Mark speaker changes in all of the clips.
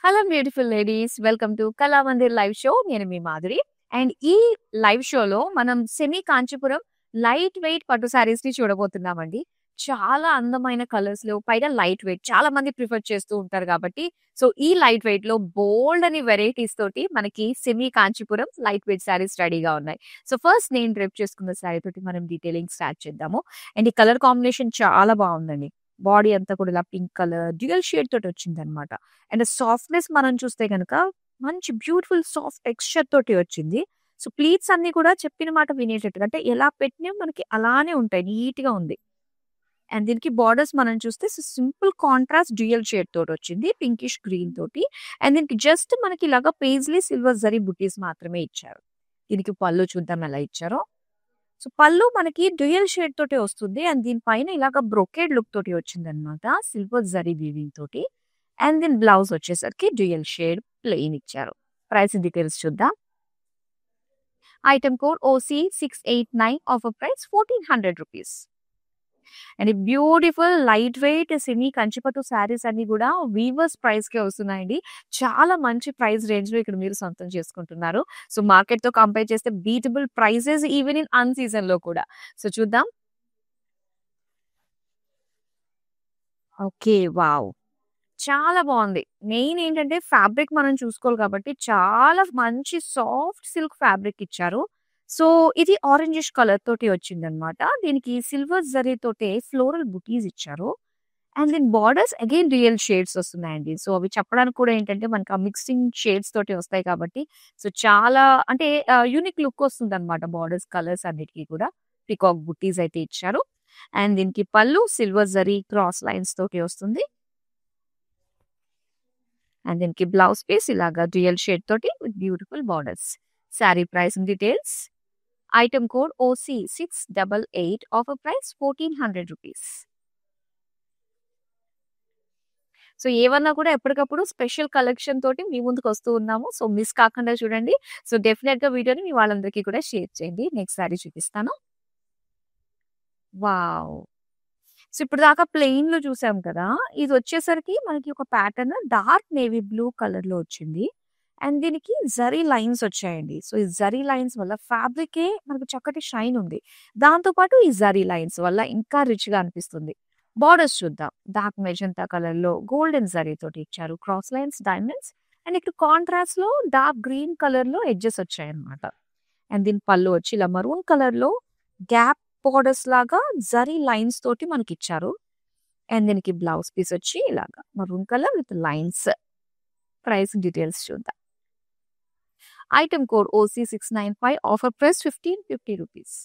Speaker 1: Hello beautiful ladies welcome to Kalamandir live show. నేను మీ Madhuri. And ఈ live షోలో మనం సెమీ కాంచీపురం లైట్ వెయిట్ పట్టు శారీస్ ని చూడబోతున్నామండి. చాలా అందమైన కలర్స్ లో పైగా లైట్ వెయిట్ చాలా మంది ప్రిఫర్ చేస్తూ ఉంటారు కాబట్టి సో ఈ లైట్ వెయిట్ లో బోల్డ్ అని వెరైటీస్ తోటి మనకి semi Kanchipuram light weight saris రెడీగా ఉన్నాయి. సో ఫస్ట్ నేను డ్రెప్ చేసుకున్న శారీ తోటి మనం డీటెయిలింగ్ స్టార్ట్ చేద్దాము. అండ్ ఈ కలర్ కాంబినేషన్ చాలా బాగుందండి. బాడీ అంతా కూడా ఇలా పింక్ కలర్ డ్యూయల్ షేడ్ తోటి వచ్చిందనమాట. అండ్ సాఫ్ట్‌నెస్ మనం చూస్తే గనక మంచి బ్యూటిఫుల్ సాఫ్ట్ టెక్స్చర్ తోటి వచ్చింది. సో ప్లీట్స్ అన్నీ కూడా చెప్పిన మాట వినేటట్టుగా అంటే ఎలా పెట్టినా మనకి అలానే ఉంటాయి. నీట్‌గా ఉంది. అండ్ దీనికి బోర్డర్స్ మనం చూస్తే సింపుల్ కాంట్రాస్ట్ డ్యూయల్ షేడ్ తోటి వచ్చింది. పింకిష్ గ్రీన్ తోటి. అండ్ దీనికి జస్ట్ మనకి ఇలాగా పేజ్లీ సిల్వర్ జరీ బుటీస్ మాత్రమే ఇచ్చారు. దీనికి పళ్ళు చూద్దాం ఎలా ఇచ్చారో. సో పళ్ళు మనకి డ్యూయల్ షేడ్ తోటి వస్తుంది. అండ్ దీనిపైన ఇలాగ బ్రొకేడ్ లుక్ తోటి వచ్చిందనమాట. సిల్వర్ జరీ వీవింగ్ తోటి. అండ్ దీని బ్లౌజ్ వచ్చేసరికి డ్యూయల్ షేడ్ ప్లెయిన్ ఇచ్చారు. ప్రైస్ డీటెయిల్స్ చూద్దాం. Item code OC689, offer price 1400 rupees. And beautiful light weight semi Kanchipattu saris అన్ని కూడా వీవర్స్ ప్రైస్ కే వస్తున్నాయండి. చాలా మంచి ప్రైస్ రేంజ్ లో ఇక్కడ మీరు సొంతం చేసుకుంటున్నారు. సో మార్కెట్ తో కంపేర్ చేస్తే beatable prices even in an season లో కూడా. సో చూద్దాం. ఓకే, వావ్, చాలా బాగుంది. మెయిన్ ఏంటంటే ఫ్యాబ్రిక్ మనం చూసుకోవాలి కాబట్టి చాలా మంచి సాఫ్ట్ సిల్క్ ఫ్యాబ్రిక్ ఇచ్చారు. సో ఇది ఆరెంజిష్ కలర్ తోటి వచ్చిందనమాట. దీనికి సిల్వర్ జరీ తోటి ఫ్లోరల్ బుటీస్ ఇచ్చారు. అండ్ దీని బార్డర్స్ అగైన్ రియల్ షేడ్స్ వస్తున్నాయండి. సో అవి చెప్పడానికి కూడా ఏంటంటే మనకి ఆ మిక్సింగ్ షేడ్స్ తోటి వస్తాయి కాబట్టి సో చాలా అంటే యూనిక్ లుక్ వస్తుంది అనమాట. బార్డర్స్ కలర్స్ అన్నిటికీ కూడా పికాక్ బుటీస్ అయితే ఇచ్చారు. అండ్ దీనికి పళ్ళు సిల్వర్ జరీ క్రాస్ లైన్స్ తోటి వస్తుంది. అండ్ దీనికి బ్లౌజ్ పీస్ ఇలాగా డ్యూయల్ షేడ్ తోటి with beautiful borders. Sari price details. Item code OC688, offer price 1400 rupees. So ఏవన్నా కూడా ఎప్పటికప్పుడు స్పెషల్ కలెక్షన్ తోటి మీ ముందుకు వస్తూ ఉన్నాము. సో మిస్ కాకుండా చూడండి. సో డెఫినెట్ గా వీడియోని మీ వాళ్ళందరికీ కూడా షేర్ చేయండి. నెక్స్ట్ శారీ చూపిస్తాను. వావ్! సో ఇప్పుడు దాకా ప్లెయిన్ లో చూసాం కదా. ఇది వచ్చేసరికి మనకి ఒక pattern dark navy blue colour లో వచ్చింది. అండ్ దీనికి జరీ లైన్స్ వచ్చాయండి. సో ఈ జరీ లైన్స్ వల్ల ఫ్యాబ్రికే మనకు చక్కటి షైన్ ఉంది. దాంతో పాటు ఈ జరీ లైన్స్ వల్ల ఇంకా రిచ్ గా అనిపిస్తుంది. బార్డర్స్ చూద్దాం. డార్క్ మెజంతా కలర్ లో గోల్డెన్ జరీ తోటి ఇచ్చారు. Cross lines diamonds. అండ్ ఇక్కడ కాంట్రాస్ట్ లో డార్క్ గ్రీన్ కలర్ లో ఎడ్జెస్ వచ్చాయన్నమాట. అండ్ దీని పళ్ళు వచ్చి ఇలా మరూన్ కలర్ లో గ్యాప్ బార్డర్స్ లాగా జరీ లైన్స్ తోటి మనకి ఇచ్చారు. అండ్ దీనికి బ్లౌజ్ పీస్ వచ్చి ఇలాగా maroon colour with lines. Price details చూద్దాం. Item code OC695, offer price 1550 rupees.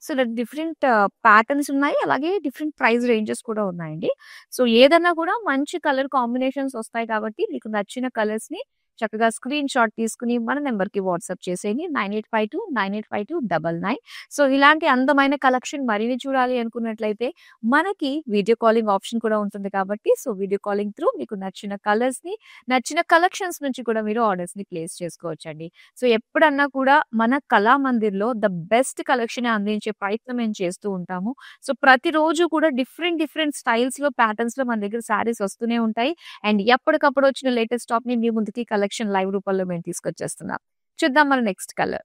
Speaker 1: So ఇలా డిఫరెంట్ ప్యాటర్న్స్ ఉన్నాయి. అలాగే డిఫరెంట్ ప్రైస్ రేంజెస్ కూడా ఉన్నాయండి. సో ఏదన్నా కూడా మంచి కలర్ కాంబినేషన్స్ వస్తాయి కాబట్టి మీకు నచ్చిన కలర్స్ ని చక్కగా స్క్రీన్ షాట్ తీసుకుని మన నెంబర్ కి వాట్సాప్ చేసేయండి. 9852985299. సో ఇలాంటి అందమైన కలెక్షన్ మరిన్ని చూడాలి అనుకున్నట్లయితే మనకి వీడియో కాలింగ్ ఆప్షన్ కూడా ఉంటుంది కాబట్టి సో వీడియో కాలింగ్ త్రూ మీకు నచ్చిన కలర్స్ ని నచ్చిన కలెక్షన్స్ నుంచి కూడా మీరు ఆర్డర్స్ ని ప్లేస్ చేసుకోవచ్చండి. సో ఎప్పుడన్నా కూడా మన కళామందిర్లో ద బెస్ట్ కలెక్షన్ అందించే ప్రయత్నం మేము చేస్తూ ఉంటాము. సో ప్రతిరోజు కూడా డిఫరెంట్ స్టైల్స్ లో ప్యాటర్న్స్ లో మన దగ్గర శారీస్ వస్తూనే ఉంటాయి. అండ్ ఎప్పటికప్పుడు వచ్చిన లేటెస్ట్ స్టాక్ ని మీ ముందుకి కలెక్షన్ లైవ్ రూపంలో మేము తీసుకొచ్చేస్తున్నాం. చూద్దాం మన నెక్స్ట్ కలర్.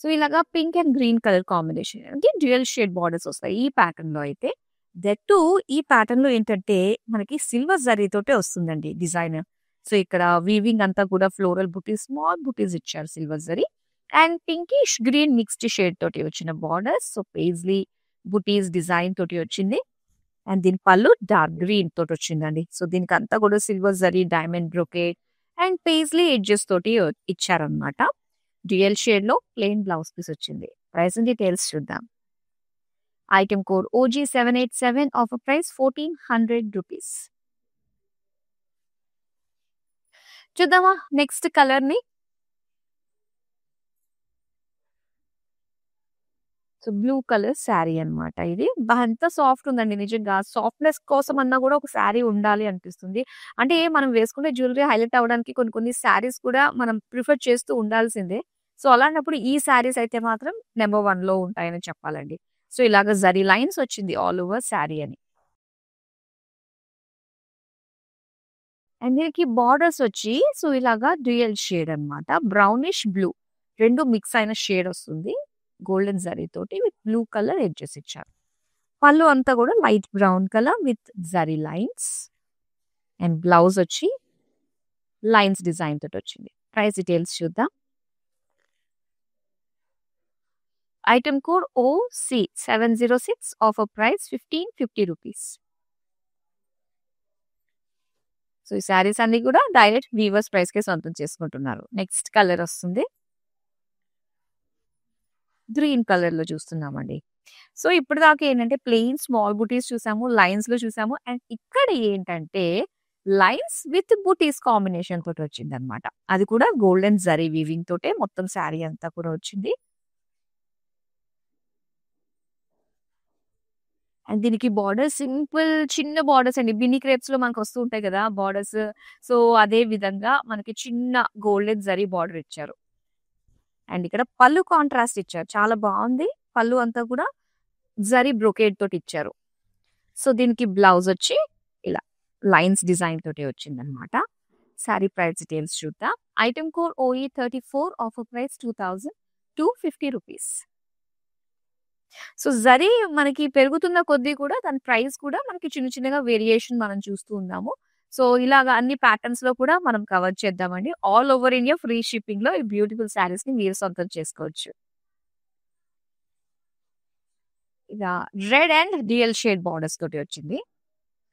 Speaker 1: సో ఇలాగా pink and green colour combination అంటే డ్యూయల్ షేడ్ బార్డర్స్ వస్తాయి ఈ ప్యాటర్న్ లో అయితే. దట్టు ఈ ప్యాటర్న్ లో ఏంటంటే మనకి సిల్వర్ జరీ తోటే వస్తుందండి డిజైన్. సో ఇక్కడ వీవింగ్ అంతా కూడా ఫ్లోరల్ బుటీస్ స్మాల్ బుటీస్ ఇచ్చారు silver zari. And pinkish green mixed shade తోటి వచ్చిన బార్డర్స్. సో పేజ్లీ బుటీస్ డిజైన్ తోటి వచ్చింది. అండ్ దీని పళ్ళు డార్క్ గ్రీన్ తోటి వచ్చిందండి. సో దీనికి అంతా కూడా silver zari diamond brocade and paisley edges తోటి ఇచ్చారనమాట. డ్యూయల్ షేడ్ లో ప్లెయిన్ బ్లౌజ్ పీస్ వచ్చింది. ప్రైస్ డీటెయిల్స్ చూద్దాం. Item code OG787, offer price 1400 rupees. చూద్దామా నెక్స్ట్ కలర్ ని. సో బ్లూ కలర్ శారీ అన్నమాట ఇది. ఎంత సాఫ్ట్ ఉందండి నిజంగా. సాఫ్ట్‌నెస్ కోసం అన్నా కూడా ఒక శారీ ఉండాలి అనిపిస్తుంది. అంటే మనం వేసుకునే జ్యువెలరీ హైలైట్ అవ్వడానికి కొన్ని శారీస్ కూడా మనం ప్రిఫర్ చేస్తూ ఉండాల్సిందే. సో అలాంటప్పుడు ఈ శారీస్ అయితే మాత్రం నంబర్ 1లో ఉంటాయని చెప్పాలండి. సో ఇలాగ జరీ లైన్స్ వచ్చింది ఆల్ ఓవర్ శారీ అని. అండ్ దీనికి బార్డర్స్ వచ్చి సో ఇలాగా డ్యూయల్ షేడ్ అన్నమాట. బ్రౌనిష్ బ్లూ 2 మిక్స్ అయిన షేడ్ వస్తుంది. గోల్డెన్ జరీ తోటి విత్ బ్లూ కలర్ ఎడ్జెస్ ఇచ్చారు. పళ్ళు అంతా కూడా light brown colour with zari lines. And blouse వచ్చి లైన్స్ డిజైన్ తోటి వచ్చింది. ప్రైస్ డీటెయిల్స్ చూద్దాం. Item code OC706, offer price 1550 rupees. So ఈ శారీస్ అన్ని కూడా డైరెక్ట్ వీవర్స్ ప్రైస్ కే సొంతం చేసుకుంటున్నారు. నెక్స్ట్ కలర్ వస్తుంది గ్రీన్ కలర్ లో చూస్తున్నామండి. సో ఇప్పుడు దాకా ఏంటంటే ప్లెయిన్ స్మాల్ బుటీస్ చూసాము, లైన్స్ లో చూసాము. అండ్ ఇక్కడ ఏంటంటే లైన్స్ విత్ బుటీస్ కాంబినేషన్ తోటి వచ్చింది అనమాట. అది కూడా గోల్డెన్ జరీ వీవింగ్ తోటే మొత్తం శారీ అంతా కూడా వచ్చింది. అండ్ దీనికి బార్డర్ సింపుల్ చిన్న బార్డర్స్ అండి. బిన్ని క్రేప్స్ లో మనకు వస్తూ ఉంటాయి కదా బార్డర్స్. సో అదే విధంగా మనకి చిన్న గోల్డెన్ జరీ బార్డర్ ఇచ్చారు. అండ్ ఇక్కడ పళ్ళు కాంట్రాస్ట్ ఇచ్చారు, చాలా బాగుంది. పళ్ళు అంతా కూడా జరీ బ్రొకేడ్ తోటి ఇచ్చారు. సో దీనికి బ్లౌజ్ వచ్చి ఇలా లైన్స్ డిజైన్ తోటి వచ్చింది అనమాట. శారీ ప్రైస్ డీటెయిల్స్ చూద్దాం. Item code OE34, offer price 2250 rupees. So zari మనకి పెరుగుతున్న కొద్దీ కూడా దాని ప్రైస్ కూడా మనకి చిన్న చిన్నగా వేరియేషన్ మనం చూస్తూ ఉన్నాము. సో ఇలాగా అన్ని ప్యాటర్న్స్ లో కూడా మనం కవర్ చేద్దామండి. All over India free shipping లో ఈ బ్యూటిఫుల్ శారీస్ ని మీరు సొంతం చేసుకోవచ్చు. ఇలా red and real shade borders తోటి వచ్చింది.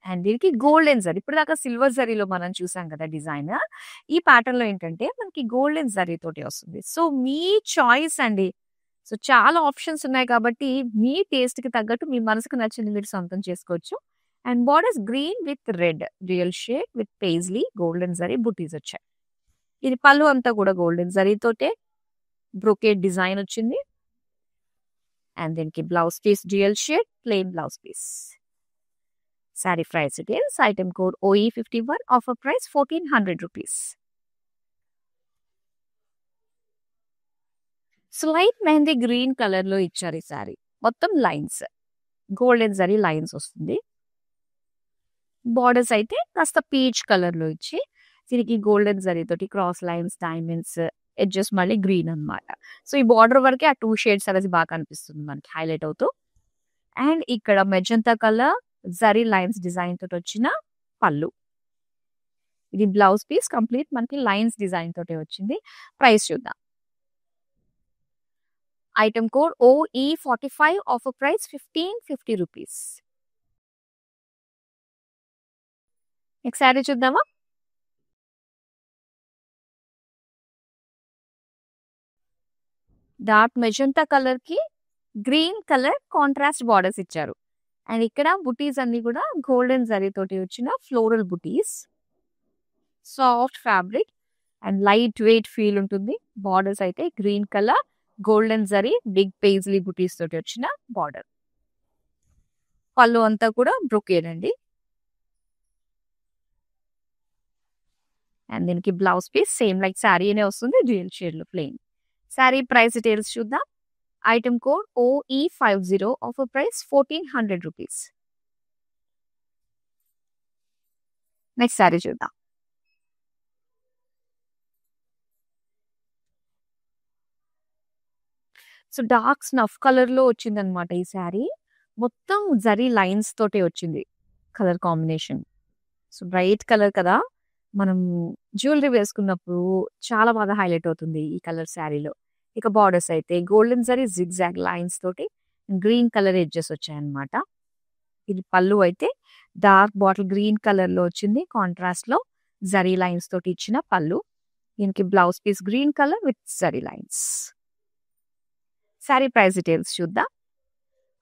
Speaker 1: అండ్ దీనికి గోల్డెన్ జరీ, ఇప్పుడు దాకా సిల్వర్ జరీలో మనం చూసాం కదా డిజైన్. ఈ ప్యాటర్న్ లో ఏంటంటే మనకి గోల్డెన్ జరీ తోటి వస్తుంది. సో మీ చాయిస్ అండి. సో చాలా ఆప్షన్స్ ఉన్నాయి కాబట్టి మీ టేస్ట్ కి తగ్గట్టు మీ మనసుకు నచ్చింది మీరు సొంతం చేసుకోవచ్చు. And borders green with red real shade with paisley golden zari బుటీస్ వచ్చాయి. ఇది పళ్ళు అంతా కూడా గోల్డెన్ జరీ తోటే బ్రొకేడ్ డిజైన్ వచ్చింది. అండ్ దీనికి blouse piece dual shade plain blouse piece. Sari price details. Item code OE51, offer price 1400 rupees. Slight mehndi green colour లో ఇచ్చారు ఈ శారీ. మొత్తం లైన్స్ గోల్డెన్ జరీ లైన్స్ వస్తుంది. బార్డర్స్ అయితే కాస్త పీచ్ కలర్ లో ఇచ్చి దీనికి గోల్డెన్ జరీ తోటి క్రాస్ లైన్స్ డైమండ్స్ ఎడ్జెస్ మళ్ళీ గ్రీన్ అన్నమాట. సో ఈ బార్డర్ వరకే ఆ 2 షేడ్స్ అనేది బాగా కనిపిస్తుంది మనకి హైలైట్ అవుతూ. అండ్ ఇక్కడ magenta colour zari lines design తోటి వచ్చిన పళ్ళు. ఇది బ్లౌజ్ పీస్ కంప్లీట్ మనకి లైన్స్ డిజైన్ తోటి వచ్చింది. ప్రైస్ చూద్దాం. Item code OE45, offer price 1550 rupees. Next sari చూద్దామా. డార్క్ మెజంతా కలర్ కి గ్రీన్ కలర్ కాంట్రాస్ట్ బార్డర్స్ ఇచ్చారు. అండ్ ఇక్కడ బుటీస్ అన్ని కూడా గోల్డెన్ జరీ తోటి వచ్చిన ఫ్లోరల్ బుటీస్. Soft fabric and light weight feel ఉంటుంది. బార్డర్స్ అయితే green colour golden zari big paisley బుటీస్ తోటి వచ్చిన బార్డర్. పళ్ళు అంతా కూడా బ్రొకేడ్ అండి. అండ్ దీనికి blouse piece same like sari అనే వస్తుంది డ్యూయల్ షేడ్ లో ప్లెయిన్. శారీ ప్రైస్ డీటెయిల్స్ చూద్దాం. Item code OE50, offer price 1400 rupees. Next sari చూద్దాం. సో డార్క్ స్నఫ్ కలర్ లో వచ్చింది అనమాట ఈ శారీ. మొత్తం జరీ లైన్స్ తోటే వచ్చింది colour combination. So bright colour కదా, మనం జ్యువెలరీ వేసుకున్నప్పుడు చాలా బాగా హైలైట్ అవుతుంది ఈ కలర్ శారీలో. ఇక బార్డర్స్ అయితే గోల్డెన్ జరీ జిగ్జాగ్ లైన్స్ తోటి గ్రీన్ కలర్ ఎడ్జెస్ వచ్చాయన్నమాట. ఇది పళ్ళు అయితే డార్క్ బాటిల్ గ్రీన్ కలర్ లో వచ్చింది. కాంట్రాస్ట్ లో జరీ లైన్స్ తోటి ఇచ్చిన పళ్ళు. దీనికి blouse piece green colour with zari lines. Sari price details చూద్దాం.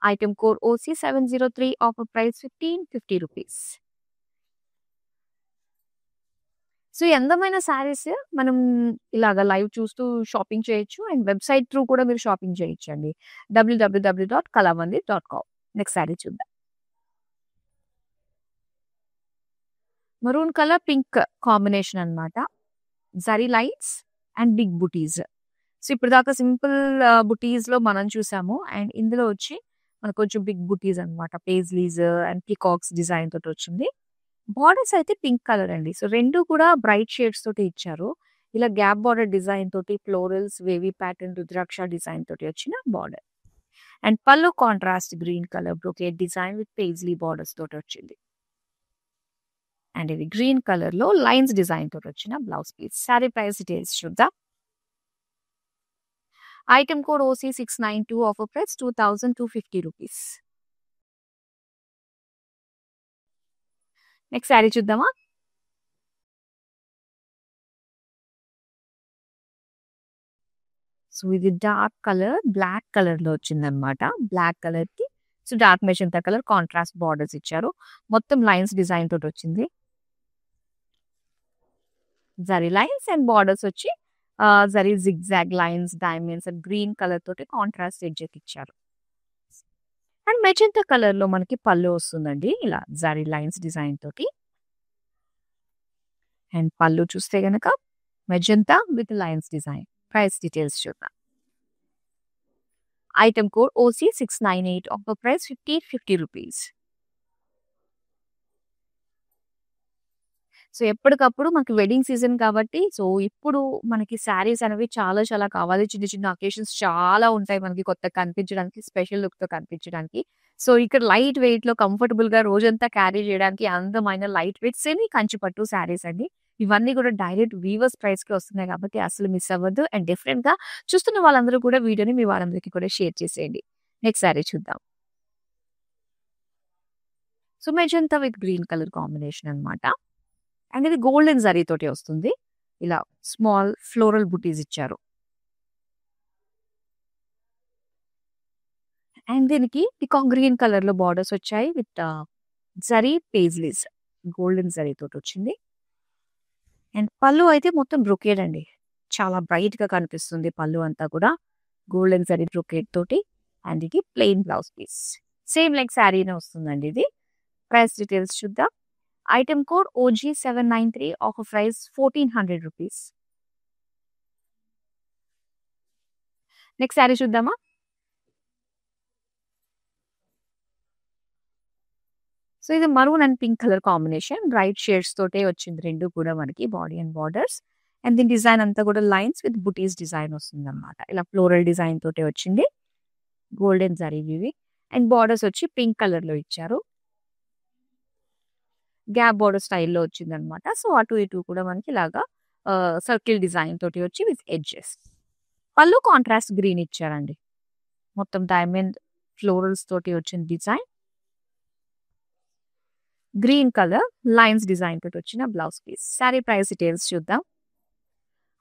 Speaker 1: Item code OC703, offer price 1550 rupees. So ఈ అందమైన శారీస్ మనం ఇలాగ లైవ్ చూస్తూ షాపింగ్ చేయొచ్చు. అండ్ వెబ్సైట్ త్రూ కూడా మీరు షాపింగ్ చేయొచ్చు అండి. www.kalamandir.com. నెక్స్ట్ శారీ చూద్దాం. మరూన్ కలర్ పింక్ కాంబినేషన్ అన్నమాట. Zari lines and big buttis. So ఇప్పుడు దాకా సింపుల్ బుటీస్ లో మనం చూసాము. అండ్ ఇందులో వచ్చి మనకు కొంచెం బిగ్ బుటీస్ అన్నమాట. పేజ్లీస్ అండ్ పికాక్స్ డిజైన్ తోటి వచ్చింది. బార్డర్స్ అయితే పింక్ కలర్ అండి. సో 2 కూడా బ్రైట్ షేడ్స్ తోటి ఇచ్చారు. ఇలా గ్యాప్ బార్డర్ డిజైన్ తోటి florals, wavy pattern, rudraksha design తోటి వచ్చిన బార్డర్. అండ్ పళ్ళు contrast green colour brocade design with paisley borders తోటి వచ్చింది. అండ్ ఇది గ్రీన్ కలర్ లో లైన్స్ డిజైన్ తోటి వచ్చిన blouse piece. Sari price details చూద్దాం. Item code OC692, offer price 2250 rupees. Next sari చూద్దామా. సో ఇది డార్క్ కలర్ బ్లాక్ కలర్ లో వచ్చిందనమాట. బ్లాక్ కలర్ కి so dark magenta colour contrast borders ఇచ్చారు. మొత్తం లైన్స్ డిజైన్ తోటి వచ్చింది. జరీ లైన్స్ అండ్ బార్డర్స్ వచ్చి zari zigzag lines, diamonds and green colour తోటి కాంట్రాస్ట్ ఎడ్జెస్ ఇచ్చారు. అండ్ మెజంతా కలర్ లో మనకి పళ్ళు వస్తుందండి. ఇలా జరీ లైన్స్ డిజైన్ తోటి. అండ్ పళ్ళు చూస్తే గనక magenta with lines design. Price details చూద్దాం. Item code OC698, offer price 1550 rupees. So ఎప్పటికప్పుడు మనకి వెడ్డింగ్ సీజన్ కాబట్టి సో ఇప్పుడు మనకి శారీస్ అనేవి చాలా చాలా కావాలి. చిన్న చిన్న అకేషన్స్ చాలా ఉంటాయి మనకి కొత్తగా కనిపించడానికి, స్పెషల్ లుక్ తో కనిపించడానికి. సో ఇక్కడ లైట్ వెయిట్ లో కంఫర్టబుల్ గా రోజంతా క్యారీ చేయడానికి అందమైన లైట్ వెయిట్ సెమీ కంచి పట్టు శారీస్ అండి. ఇవన్నీ కూడా డైరెక్ట్ వీవర్స్ ప్రైస్ కి వస్తున్నాయి కాబట్టి అసలు మిస్ అవ్వద్దు. అండ్ డిఫరెంట్ గా చూస్తున్న వాళ్ళందరూ కూడా వీడియోని మీ వాళ్ళందరికీ కూడా షేర్ చేసేయండి. నెక్స్ట్ శారీ చూద్దాం. So magenta with green colour combination అన్నమాట. అండ్ ఇది గోల్డెన్ జరీ తోటి వస్తుంది. ఇలా స్మాల్ ఫ్లోరల్ బుటీస్ ఇచ్చారు. అండ్ దీనికి పికాక్ గ్రీన్ కలర్ లో బార్డర్స్ వచ్చాయి with zari paisleys golden zari తోటి వచ్చింది. అండ్ పళ్ళు అయితే మొత్తం బ్రొకేడ్ అండి. చాలా బ్రైట్ గా కనిపిస్తుంది పళ్ళు అంతా కూడా గోల్డెన్ జరీ బ్రొకేడ్ తోటి. అండ్ ఇది plain blouse piece. Same like శారీనే వస్తుందండి ఇది. ప్రైస్ డీటెయిల్స్ చూద్దాం. Item code OG793, offer price 1400 rupees. Next sari చూద్దామా. సో ఇది maroon and pink colour combination. Bright shades తోటే వచ్చింది రెండు కూడా మనకి బాడీ అండ్ బార్డర్స్. అండ్ దీని డిజైన్ అంతా కూడా లైన్స్ విత్ బుటీస్ డిజైన్ వస్తుంది అనమాట. ఇలా ఫ్లోరల్ డిజైన్ తోటే వచ్చింది. గోల్డెన్ జరీ ఇవి. అండ్ బార్డర్స్ వచ్చి పింక్ కలర్ లో ఇచ్చారు. గ్యాప్ బోర్డర్ స్టైల్లో వచ్చిందనమాట. సో అటు ఇటు కూడా మనకి ఇలాగా సర్కిల్ డిజైన్ తోటి వచ్చి విత్ ఎడ్జెస్. పళ్ళు కాంట్రాస్ట్ గ్రీన్ ఇచ్చారండి. మొత్తం డైమండ్ ఫ్లోరల్స్ తోటి వచ్చిన design. Green colour lines design తోటి వచ్చిన blouse piece. Sari price details చూద్దాం.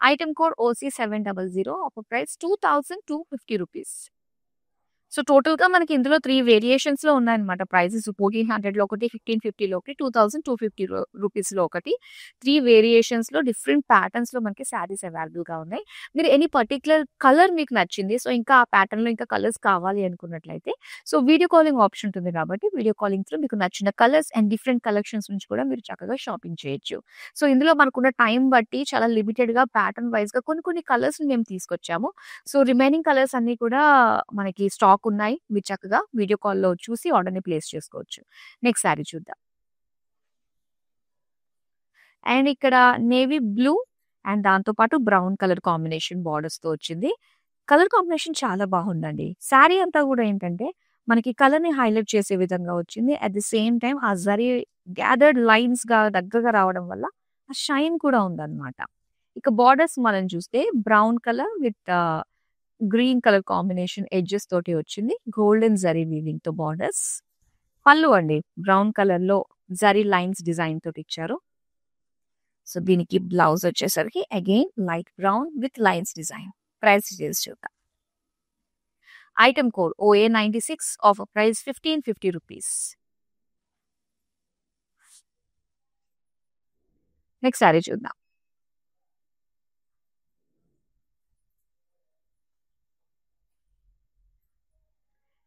Speaker 1: Item code OC700, offer price 2250 rupees. So total గా మనకి ఇందులో 3 వేరియేషన్స్ లో ఉన్నాయన్నమాట ప్రైజెస్. 1400 లో ఒకటి, 1550 లో ఒకటి, 2250 రూపీస్ లో ఒకటి. 3 వేరియేషన్స్ లో డిఫరెంట్ ప్యాటర్న్స్ లో మనకి శారీస్ అవైలబుల్ గా ఉన్నాయి. మీరు ఎనీ పర్టికులర్ కలర్ మీకు నచ్చింది, సో ఇంకా ఆ ప్యాటర్న్ లో ఇంకా కలర్స్ కావాలి అనుకున్నట్లయితే సో వీడియో కాలింగ్ ఆప్షన్ ఉంటుంది కాబట్టి వీడియో కాలింగ్ త్రూ మీకు నచ్చిన కలర్స్ అండ్ డిఫరెంట్ కలెక్షన్స్ నుంచి కూడా మీరు చక్కగా షాపింగ్ చేయొచ్చు. సో ఇందులో మనకున్న టైం బట్టి చాలా లిమిటెడ్ గా ప్యాటర్న్ వైజ్ గా కొన్ని కలర్స్ మేము తీసుకొచ్చాము. సో రిమైనింగ్ కలర్స్ అన్ని కూడా మనకి స్టాక్ ఉన్నాయి. మీరు చక్కగా వీడియో కాల్లో చూసి ఆర్డర్ ని ప్లేస్ చేసుకోవచ్చు. నెక్స్ట్ శారీ చూద్దాం. అండ్ ఇక్కడ నేవీ బ్లూ అండ్ దాంతో పాటు బ్రౌన్ కలర్ కాంబినేషన్ బార్డర్స్ తో వచ్చింది. కలర్ కాంబినేషన్ చాలా బాగుందండి. శారీ అంతా కూడా ఏంటంటే మనకి కలర్ ని హైలైట్ చేసే విధంగా వచ్చింది. అట్ ది సేమ్ టైం ఆ జరీ గ్యాదర్డ్ లైన్స్ గా దగ్గరగా రావడం వల్ల ఆ షైన్ కూడా ఉందన్నమాట. ఇక బార్డర్స్ మనం చూస్తే brown colour with green colour combination edges తోటి వచ్చింది. గోల్డెన్ జరీ వీవింగ్ తో బార్డర్స్. పళ్ళు అండి బ్రౌన్ కలర్ లో జరీ లైన్స్ డిజైన్ తోటి ఇచ్చారు. సో దీనికి బ్లౌజ్ వచ్చేసరికి again light brown with lines design. Price details చూద్దాం. Item code OA96, offer price 1550 rupees. Next sari చూద్దాం.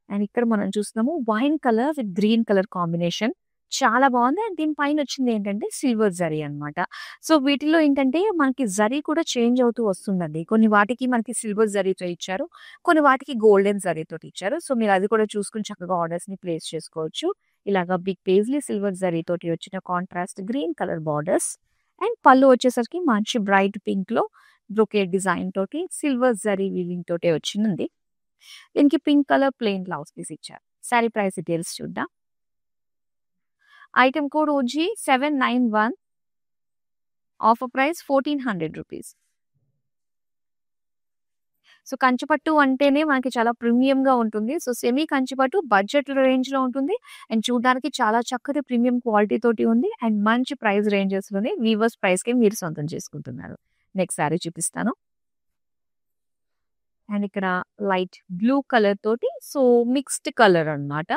Speaker 1: అండ్ ఇక్కడ మనం చూస్తున్నాము wine colour with green colour combination. చాలా బాగుంది. అండ్ దీని పైన వచ్చింది ఏంటంటే సిల్వర్ జరీ అన్నమాట. సో వీటిలో ఏంటంటే మనకి జరీ కూడా చేంజ్ అవుతూ వస్తుందండి. కొన్ని వాటికి మనకి సిల్వర్ జరీతో ఇచ్చారు, కొన్ని వాటికి గోల్డెన్ జరీతో ఇచ్చారు. సో మీరు అది కూడా చూసుకుని చక్కగా ఆర్డర్స్ ని ప్లేస్ చేసుకోవచ్చు. ఇలాగా బిగ్ పేజ్లీ సిల్వర్ జరీ తోటి వచ్చిన contrast green colour borders. And పళ్ళు వచ్చేసరికి మంచి బ్రైట్ పింక్ లో బ్రొకేట్ డిజైన్ తోటి సిల్వర్ జరీ వీవింగ్ తోటి వచ్చింది. దీనికి pink colour plain blouse piece ఇచ్చారు. సారీ ప్రైస్ డీటెయిల్స్ చూద్దాం. Item code OG 791, offer price 1400 rupees. So Kanchipattu అంటేనే మనకి చాలా ప్రీమియం గా ఉంటుంది. So semi Kanchipattu budget range లో ఉంటుంది. అండ్ చూడడానికి చాలా చక్కటి ప్రీమియం క్వాలిటీ తోటి ఉంది. అండ్ మంచి ప్రైస్ రేంజెస్ లోనే వీవర్స్ ప్రైస్ కి మీరు సొంతం చేసుకుంటున్నారు. నెక్స్ట్ సారీ చూపిస్తాను. అండ్ ఇక్కడ లైట్ బ్లూ కలర్ తోటి సో మిక్స్డ్ కలర్ అన్నమాట.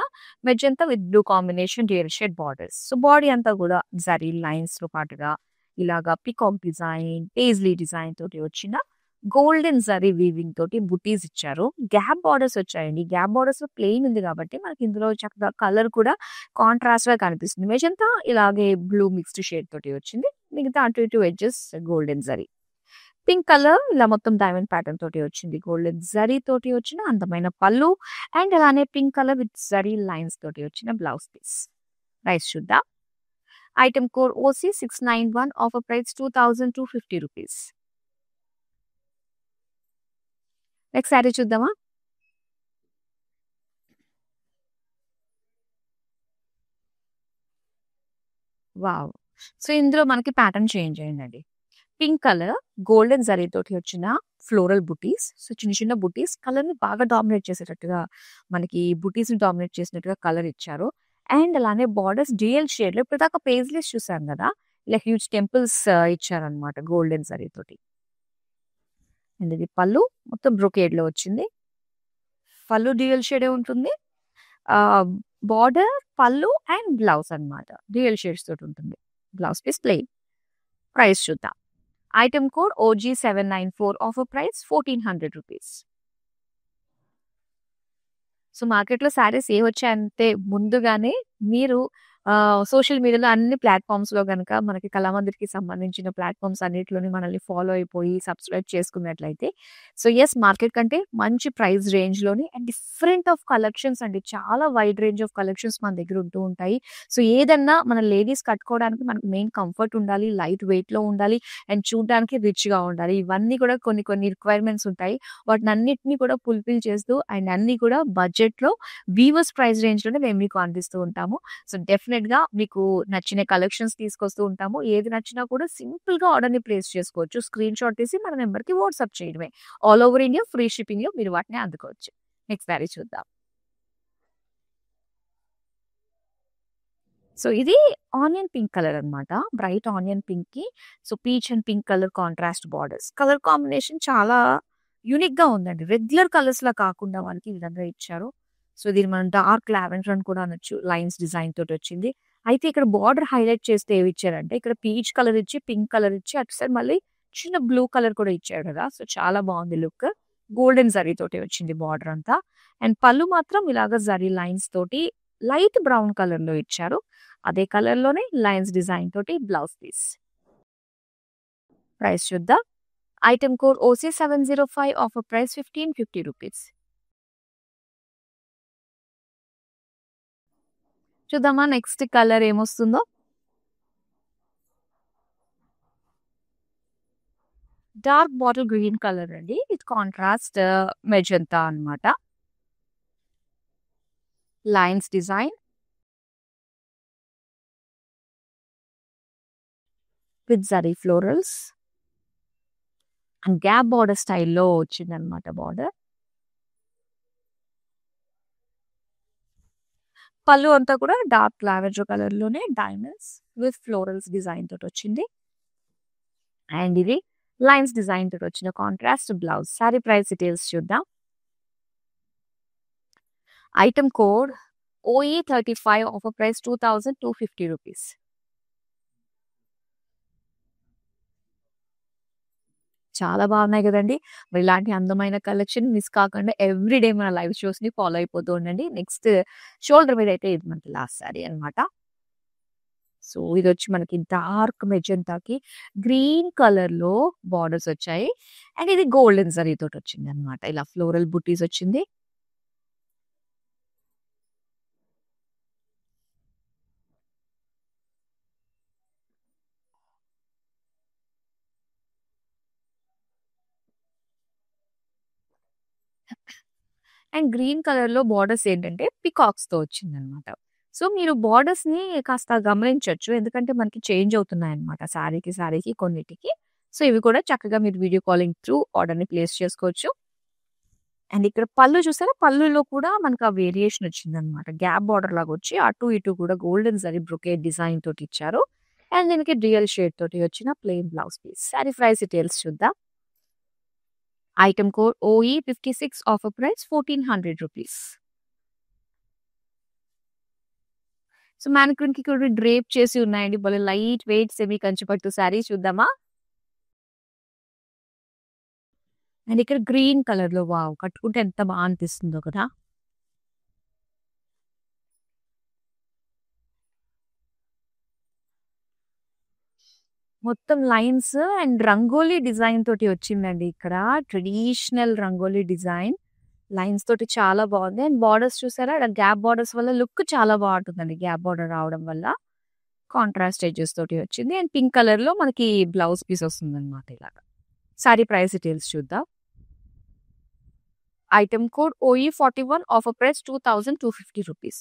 Speaker 1: Magenta with blue combination real shade borders. So body అంతా కూడా జరీ లైన్స్ తో పాటుగా ఇలాగా పికాక్ డిజైన్, పేజ్లీ డిజైన్ తోటి వచ్చిన గోల్డెన్ జరీ వీవింగ్ తోటి బుటీస్ ఇచ్చారు. గ్యాప్ బార్డర్స్ వచ్చాయండి. గ్యాప్ బార్డర్స్ లో ప్లెయిన్ ఉంది కాబట్టి మనకి ఇందులో చక్కగా కలర్ కూడా కాంట్రాస్ట్ గా కనిపిస్తుంది. మెజంతా ఇలాగే బ్లూ మిక్స్డ్ షేడ్ తోటి వచ్చింది. మిగతా అటు ఇటు edges golden zari. Pink colour ఇలా మొత్తం డైమండ్ ప్యాటర్న్ తోటి వచ్చింది. గోల్డెన్ జరీ తోటి వచ్చిన అందమైన పళ్ళు అండ్ అలానే pink colour with zari lines తోటి వచ్చిన బ్లౌజ్ పీస్. ప్రైస్ చూద్దాం. Item code OC 691, offer price 2250 rupees. Next sari చూద్దామా. వావ్! సో ఇందులో మనకి ప్యాటర్న్ చేంజ్ అయిందండి. పింక్ కలర్ గోల్డెన్ జరీ తోటి వచ్చిన ఫ్లోరల్ బుటీస్. సో చిన్న చిన్న బుటీస్ కలర్ ని బాగా డామినేట్ చేసేటట్టుగా మనకి బుటీస్ ని డామినేట్ చేసినట్టుగా కలర్ ఇచ్చారు. అండ్ అలానే బార్డర్స్ డ్యూయల్ షేడ్ లో ఇప్పుడు దాకా పేజ్లెస్ చూసాం కదా, ఇలా హ్యూజ్ టెంపుల్స్ ఇచ్చారనమాట గోల్డెన్ జరీ తోటి. అండ్ ఇది పళ్ళు మొత్తం బ్రొకేడ్ లో వచ్చింది. పళ్ళు డ్యూయల్ షేడే ఉంటుంది. బార్డర్, పళ్ళు అండ్ బ్లౌజ్ అన్నమాట డ్యూయల్ షేడ్స్ తోటి ఉంటుంది. Blouse piece plain. ప్రైస్ చూద్దాం. Item code OG 794, offer price 1400 rupees. So మార్కెట్లో శారీస్ ఏ వచ్చాయంటే ముందుగానే మీరు సోషల్ మీడియాలో అన్ని ప్లాట్ఫామ్స్ లో గనక మనకి కళామందిర్కి సంబంధించిన ప్లాట్ఫామ్స్ అన్నిటిలోని మనల్ని ఫాలో అయిపోయి సబ్స్క్రైబ్ చేసుకున్నట్లయితే సో ఎస్ మార్కెట్ కంటే మంచి ప్రైస్ రేంజ్ లోని అండ్ డిఫరెంట్ ఆఫ్ కలెక్షన్స్ అండి, చాలా వైడ్ రేంజ్ ఆఫ్ కలెక్షన్స్ మన దగ్గర ఉంటూ ఉంటాయి. సో ఏదన్నా మన లేడీస్ కట్టుకోవడానికి మనకు మెయిన్ కంఫర్ట్ ఉండాలి, లైట్ వెయిట్ లో ఉండాలి అండ్ చూడడానికి రిచ్ గా ఉండాలి. ఇవన్నీ కూడా కొన్ని కొన్ని రిక్వైర్మెంట్స్ ఉంటాయి. వాటిని అన్నిటిని కూడా ఫుల్ఫిల్ చేస్తూ అండ్ అన్ని కూడా బడ్జెట్ లో వీవర్స్ ప్రైస్ రేంజ్ లోనే మేము మీకు అందిస్తూ ఉంటాము. సో డెఫినెట్ గా మీకు నచ్చిన కలెక్షన్స్ తీసుకొస్తూ ఉంటాము. ఏది నచ్చినా కూడా సింపుల్ గా ఆర్డర్ ని ప్లేస్ చేసుకోవచ్చు. స్క్రీన్ షాట్ తీసి మన నెంబర్ కి వాట్సాప్ చేయడమే. All over India free shipping లో మీరు వాటిని అందుకోవచ్చు. నెక్స్ట్ శారీ చూద్దాం. సో ఇది ఆనియన్ పింక్ కలర్ అన్నమాట. బ్రైట్ ఆనియన్ పింక్ కి so peach and pink colour contrast borders. Colour combination చాలా యూనిక్ గా ఉందండి. రెగ్యులర్ కలర్స్ లా కాకుండా వాళ్ళకి ఈ విధంగా ఇచ్చారు. సో దీన్ని మనం డార్క్ లావెండర్ అని కూడా అనొచ్చు. లైన్స్ డిజైన్ తోటి వచ్చింది. అయితే ఇక్కడ బార్డర్ హైలైట్ చేస్తే ఏవి ఇచ్చారంటే ఇక్కడ పీచ్ కలర్ ఇచ్చి, పింక్ కలర్ ఇచ్చి, అటు సైడ్ మళ్ళీ చిన్న బ్లూ కలర్ కూడా ఇచ్చాడు కదా. సో చాలా బాగుంది లుక్. గోల్డెన్ జరీ తోటి వచ్చింది బార్డర్ అంతా. అండ్ పళ్ళు మాత్రం ఇలాగ జరీ లైన్స్ తోటి లైట్ బ్రౌన్ కలర్ లో ఇచ్చారు. అదే కలర్ లోనే లైన్స్ డిజైన్ తోటి బ్లౌజ్ పీస్. ప్రైస్ చూద్దాం. Item code OC 705, offer price 1550 rupees. చూద్దామా నెక్స్ట్ కలర్ ఏమొస్తుందో. డార్క్ బాటిల్ గ్రీన్ కలర్ అండి. ఇది కాంట్రాస్ట్ మెజంతా అన్నమాట. Lines design with zari florals and gap border స్టైల్లో వచ్చిందనమాట బార్డర్. పళ్ళు అంతా కూడా డార్క్ లావెండర్ కలర్ లోనే డైమండ్స్ విత్ ఫ్లోరల్స్ డిజైన్ తోటి వచ్చింది. అండ్ ఇది లైన్స్ డిజైన్ తోటి వచ్చిన contrast blouse. Sari price details చూద్దాం. Item code OE 35, offer price 2250 rupees. చాలా బాగున్నాయి కదండి. మరి ఇలాంటి అందమైన కలెక్షన్ మిస్ కాకుండా ఎవ్రీడే మన లైవ్ షోస్ ని ఫాలో అయిపోతూ ఉండండి. నెక్స్ట్ షోల్డర్ మీద అయితే ఇది మనకి లాస్ట్ సారీ అనమాట. సో ఇది వచ్చి మనకి డార్క్ మెజెంటాకి గ్రీన్ కలర్ లో బార్డర్స్ వచ్చాయి. అండ్ ఇది గోల్డెన్ జరీ తోటి వచ్చింది అనమాట. ఇలా ఫ్లోరల్ బుటీస్ వచ్చింది. అండ్ గ్రీన్ కలర్‌లో బోర్డర్స్ ఏంటంటే పికాక్స్‌తో వచ్చిందనమాట. సో, మీరు బోర్డర్స్‌ని కాస్త గమనించొచ్చు. ఎందుకంటే మనకి చేంజ్ అవుతున్నాయన్నమాట శారీకి కొన్నిటికి. సో, ఇవి కూడా చక్కగా మీరు వీడియో కాలింగ్ త్రూ ఆర్డర్‌ని ప్లేస్ చేసుకోవచ్చు. అండ్ ఇక్కడ పళ్ళు చూసారా? పళ్ళులో కూడా మనకు ఆ వేరియేషన్ వచ్చిందనమాట. గ్యాప్ బోర్డర్ లాగొచ్చి అటు ఇటు కూడా గోల్డెన్ జరీ బ్రొకేడ్ డిజైన్ తోటి ఇచ్చారు. అండ్ దీనికి డ్యూయల్ షేడ్ తోటి వచ్చిన plain blouse piece. Sari price details చూద్దాం. Item code OE56 offer price ₹1400. So, మ్యానిక్విన్‌కి కూడా డ్రేప్ చేసి ఉన్నాయండి. భలే లైట్ వెయిట్ సెమీ కంచి పట్టు సారీ చూద్దామా? అండ్ ఇక్కడ గ్రీన్ కలర్‌లో వావ్! కట్టుకుంటే ఎంత బా అనిపిస్తుందో కదా! మొత్తం లైన్స్ అండ్ రంగోలీ డిజైన్ తోటి వచ్చిందండి ఇక్కడ. Traditional rangoli design. లైన్స్ తోటి చాలా బాగుంది. అండ్ బోర్డర్స్ చూసారా? గ్యాప్ బోర్డర్స్ వల్ల లుక్ చాలా బాగుంటుందండి. గ్యాప్ బోర్డర్ రావడం వల్ల. కాంట్రాస్ట్ ఎడ్జెస్ తోటి వచ్చింది. అండ్ పింక్ కలర్‌లో మనకి బ్లౌజ్ పీస్ వస్తుందన్నమాట ఇలాగా. సారీ ప్రైస్ డీటెయిల్స్ చూద్దాం. Item code OE41 offer price ₹2250.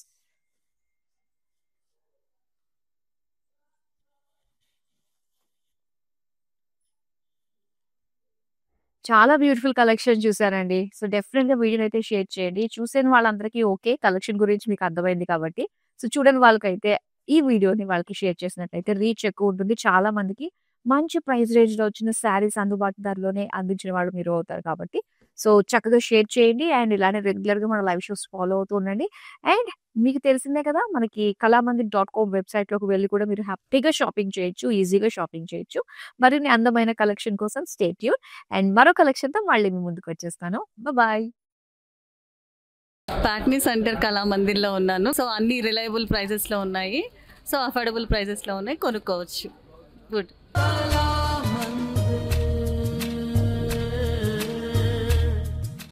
Speaker 1: చాలా బ్యూటిఫుల్ కలెక్షన్ చూసారండి. సో, డెఫినిట్‌గా వీడియోనైతే షేర్ చేయండి. చూసిన వాళ్ళందరికీ ఓకే. కలెక్షన్ గురించి మీకు అర్థమైంది కాబట్టి. సో, చూడని వాళ్ళకైతే ఈ వీడియోని వాళ్ళకి షేర్ చేసినట్లయితే రీచ్ ఎక్కువ ఉంటుంది. చాలా మందికి మంచి ప్రైస్ రేంజ్‌లో వచ్చిన శారీస్ అందుబాటు ధరలోనే అందించిన వాళ్ళు మీరు అవుతారు కాబట్టి. సో, చక్కగా షేర్ చేయండి. అండ్ ఇలానే రెగ్యులర్‌గా మన లైవ్ షోస్ ఫాలో అవుతూ ఉండండి. అండ్ మీకు తెలిసిందే కదా! మనకి కళామందిర్.com వెబ్‌సైట్‌లోకి వెళ్లి కూడా మీరు హ్యాపీగా షాపింగ్ చేయొచ్చు. ఈజీగా షాపింగ్ చేయొచ్చు. మరిన్ని అందమైన కలెక్షన్ కోసం స్టే ట్యూన్. అండ్ మరో కలెక్షన్‌తో మళ్ళీ మీ ముందుకొచ్చేస్తాను. బాయ్.
Speaker 2: ప్యాట్నీ సెంటర్ కళామందిర్‌లో ఉన్నాను. సో, అన్ని రిలయబుల్ ప్రైజెస్‌లో ఉన్నాయి. సో, అఫోర్డబుల్ ప్రైజెస్‌లో ఉన్నాయి. కొనుక్కోవచ్చు. గుడ్.